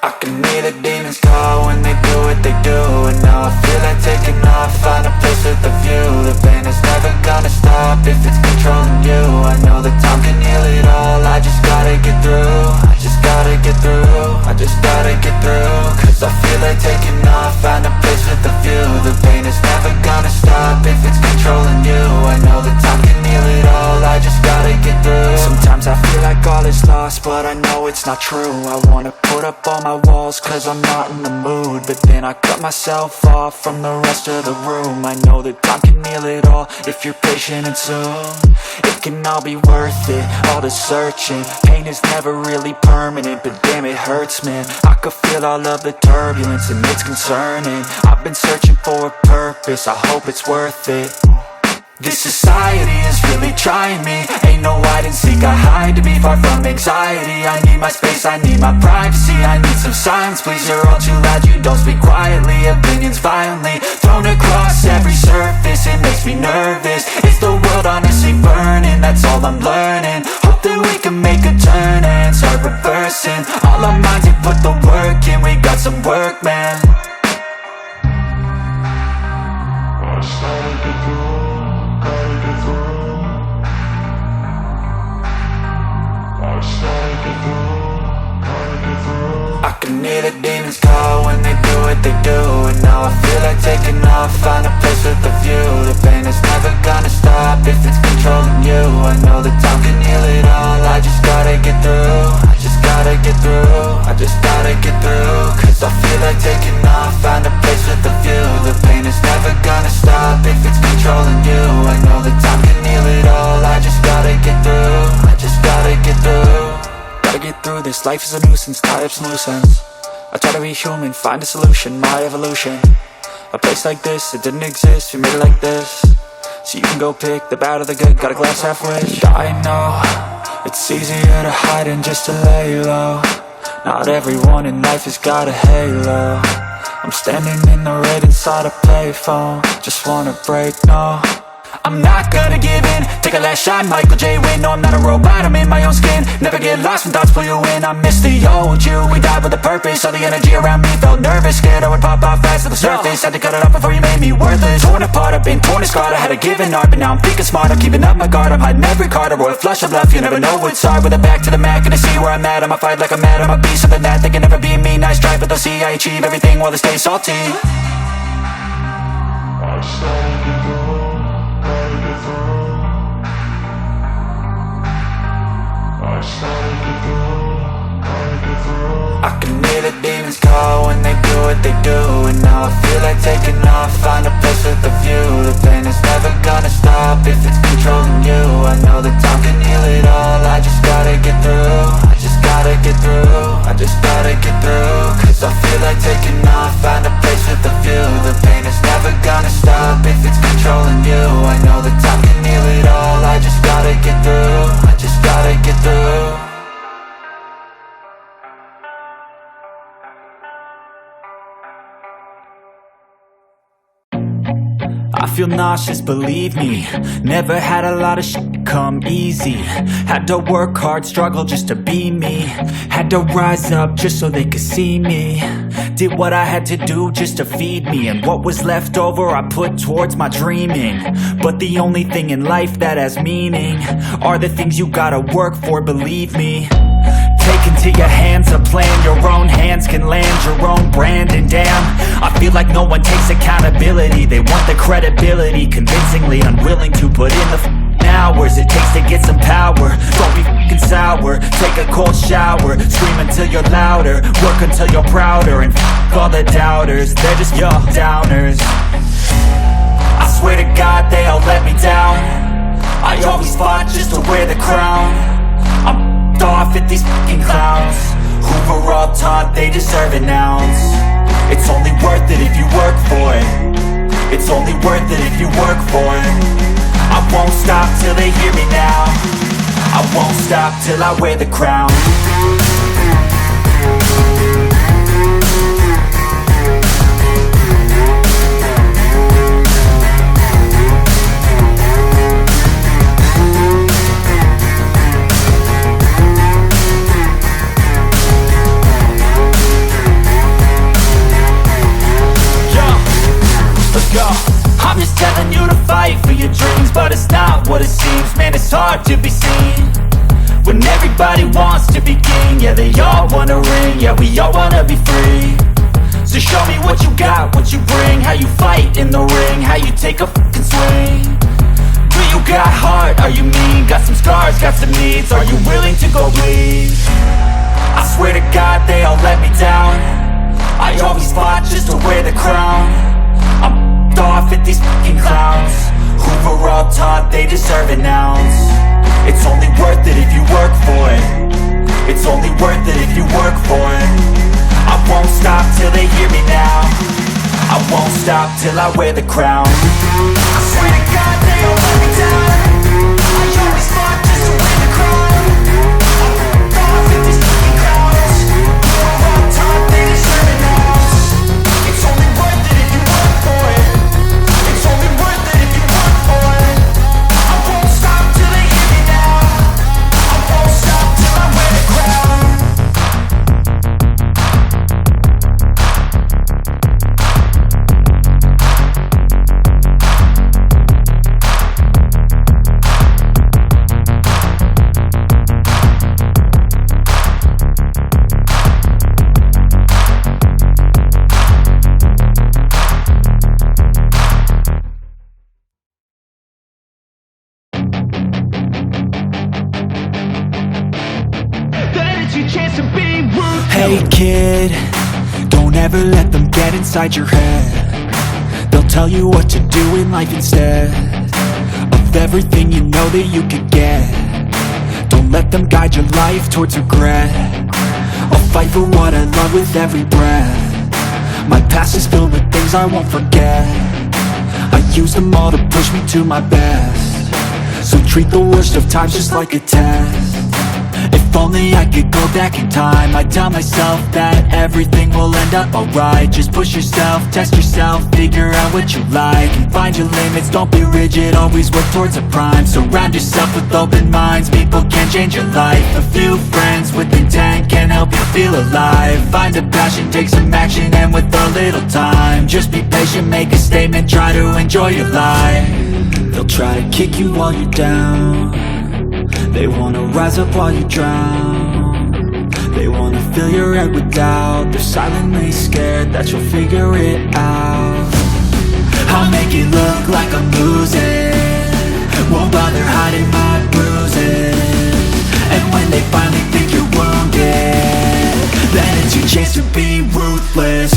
I can hear the demons call when they do what they do. And now I feel like taking off, find a place with a view. The pain is never gonna stop if it's controlling you. I know that time can heal it all, I just gotta get through. I just gotta get through, I just gotta get through. Cause I feel like taking off, find a place with a view. The pain is never gonna stop if it's controlling you. I know that time can heal it all, I just gotta get through. Sometimes I feel like all is lost, but I know it's not true. I wanna put up all my walls cause I'm not in the mood, but then I cut myself off from the rest of the room. I know that time can heal it all if you're patient, and soon it can all be worth it, all the searching. Pain is never really permanent, but damn it hurts, man. I could feel all of the turbulence and it's concerning. I've been searching for a purpose, I hope it's worth it. This society is really trying me. Ain't no hide and seek, I hide to be far from anxiety. I need my space, I need my privacy. I need some silence, please, you're all too loud. You don't speak quietly, opinions violently thrown across every surface. It makes me nervous, is the world honestly burning? That's all I'm learning. Hope that we can make a turn and start reversing all our minds and put the work in. We got some work, man. I can hear the demons call when they do what they do. And now I feel like taking off, find a place with a view. The pain is never gonna stop if it's controlling you. I know that time can heal it all, I just gotta get through. I just gotta get through, I just gotta get through. nervous, life is a nuisance, tie up some loose ends. I try to be human, find a solution, my evolution. A place like this, it didn't exist, we made it like this. So you can go pick the bad or the good, got a glass half wish. I know, it's easier to hide than just to lay low. Not everyone in life has got a halo. I'm standing in the red inside a payphone, just wanna break, no. I'm not gonna give in, take a last shot, Michael J. Win. No, I'm not a robot, I'm in my own skin. Never get lost when thoughts pull you in. I miss the old you, we died with a purpose. All the energy around me felt nervous, scared I would pop out fast to the surface. Had to cut it off before you made me worthless. Torn apart, I've been torn and scarred. I had a given art, but now I'm thinking smart. I'm keeping up my guard, I'm hiding every card. A royal flush of bluff, you never know what's hard. With a back to the mat, gonna see where I'm at. I'ma fight like I'm mad, I'ma be something that they can never be me. Nice try, but they'll see I achieve everything while they stay salty. I started to go. I can hear the demons call when they do what they do. And now I feel like taking off, find a place with a view. The pain is never gonna stop if it's controlling you. I know that time can heal it all, I just gotta get through. I just gotta get through, I just gotta get through. Cause I feel like taking off, find a place with a view. The pain is never gonna stop if it's controlling you. I know that time can heal it all, I just gotta get through. I just gotta get through. I feel nauseous, believe me. Never had a lot of shit come easy. Had to work hard, struggle just to be me. Had to rise up just so they could see me. Did what I had to do just to feed me. And what was left over I put towards my dreaming. But the only thing in life that has meaning are the things you gotta work for, believe me. Take into your hands a plan, your own hands can land your own brand. And damn, I feel like no one takes accountability. They want the credibility, convincingly unwilling to put in the hours it takes to get some power. Don't be f***ing sour, take a cold shower. Scream until you're louder, work until you're prouder. And f*** all the doubters, they're just your downers. I swear to God they all let me down. I always fought just to wear the crown. I'm off at these fucking clowns who were all taught they deserve an ounce. It's only worth it if you work for it. It's only worth it if you work for it. I won't stop till they hear me now. I won't stop till I wear the crown. I'm just telling you to fight for your dreams, but it's not what it seems. Man, it's hard to be seen when everybody wants to be king. Yeah, they all wanna ring, yeah, we all wanna be free. So show me what you got, what you bring. How you fight in the ring, how you take a fucking swing. Do you got heart, are you mean? Got some scars, got some needs, are you willing to go bleed? I swear to God they all let me down. I always fought just to wear the crown. I'm off at these fucking clowns who were all taught they deserve an ounce. It's only worth it if you work for it. It's only worth it if you work for it. I won't stop till they hear me now. I won't stop till I wear the crown. I swear to God they all let me down. I always fought just to wear the crown. I'm off at these fucking clowns who were all taught they deserve an ounce. It's only worth it if you work for it. It's only worth it if you work for it. I won't stop till they hear me now. I won't stop till I wear the crown. Hey kid, don't ever let them get inside your head. They'll tell you what to do in life instead of everything you know that you could get. Don't let them guide your life towards regret. I'll fight for what I love with every breath. My past is filled with things I won't forget. I use them all to push me to my best. So treat the worst of times just like a test. If only I could go back in time, I'd tell myself that everything will end up alright. Just push yourself, test yourself, figure out what you like, and find your limits, don't be rigid, always work towards a prime. Surround yourself with open minds, people can change your life. A few friends with intent can help you feel alive. Find a passion, take some action, and with a little time, just be patient, make a statement, try to enjoy your life. They'll try to kick you while you're down. They wanna rise up while you drown. They wanna fill your head with doubt. They're silently scared that you'll figure it out. I'll make it look like I'm losing, won't bother hiding my bruises. And when they finally think you're wounded, then it's your chance to be ruthless.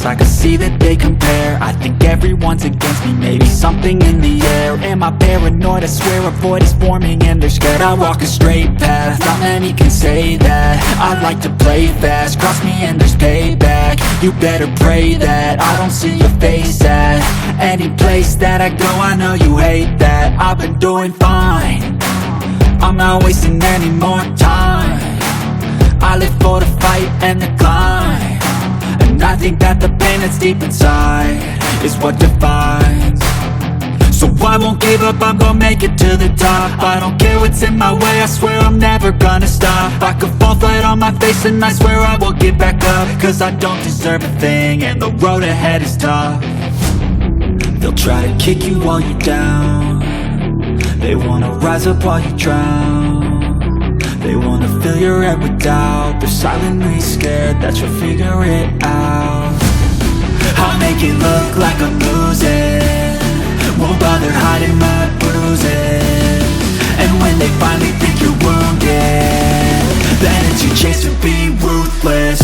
I can see that they compare. I think everyone's against me, maybe something in the air. Am I paranoid? I swear a void is forming and they're scared. I walk a straight path, not many can say that. I like to play fast, cross me and there's payback. You better pray that I don't see your face at any place that I go. I know you hate that. I've been doing fine, I'm not wasting any more time. I live for the fight and the climb. And I think that the pain that's deep inside is what defines. So I won't give up, I'm gonna make it to the top. I don't care what's in my way, I swear I'm never gonna stop. I could fall flat on my face and I swear I will get back up. Cause I don't deserve a thing and the road ahead is tough. They'll try to kick you while you're down. They wanna rise up while you drown. They wanna fill your head with doubt. They're silently scared that you'll figure it out. I'll make it look like I'm losing, won't bother hiding my bruises. And when they finally think you're wounded, then it's your chance to be ruthless.